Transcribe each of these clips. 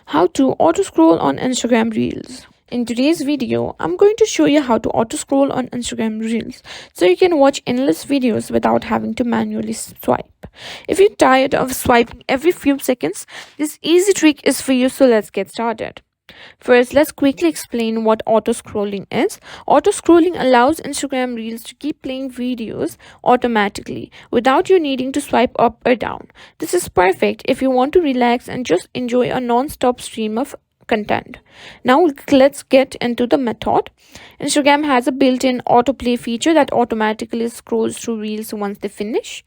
How to auto scroll on Instagram Reels. In today's video, I'm going to show you how to auto scroll on Instagram Reels so you can watch endless videos without having to manually swipe. If you're tired of swiping every few seconds, this easy trick is for you, so let's get started. First, let's quickly explain what auto scrolling is. Auto scrolling allows Instagram Reels to keep playing videos automatically without you needing to swipe up or down. This is perfect if you want to relax and just enjoy a non-stop stream of content. Now let's get into the method. Instagram has a built-in autoplay feature that automatically scrolls through Reels once they finish.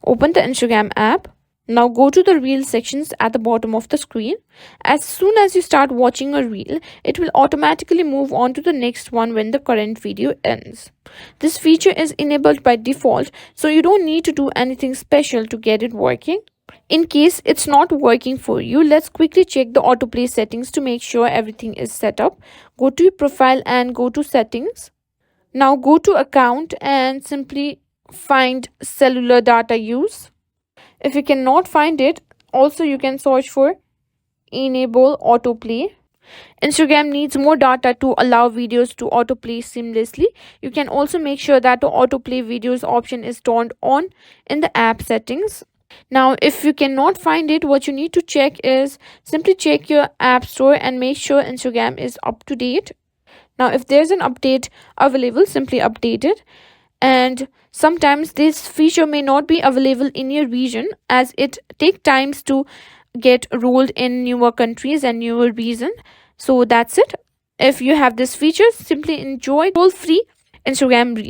Open the Instagram app. Now go to the reel sections at the bottom of the screen. As soon as you start watching a reel, it will automatically move on to the next one when the current video ends. This feature is enabled by default, so you don't need to do anything special to get it working. In case it's not working for you, let's quickly check the autoplay settings to make sure everything is set up. Go to your profile and go to settings. Now go to account and simply find cellular data use. If you cannot find it, also you can search for enable autoplay. Instagram needs more data to allow videos to autoplay seamlessly. You can also make sure that the autoplay videos option is turned on in the app settings. Now, if you cannot find it, what you need to check is simply check your app store and make sure Instagram is up to date. Now, if there's an update available, simply update it. And sometimes this feature may not be available in your region as it takes times to get rolled in newer countries and newer region. So that's it. If you have this feature, simply enjoy toll free Instagram Reels.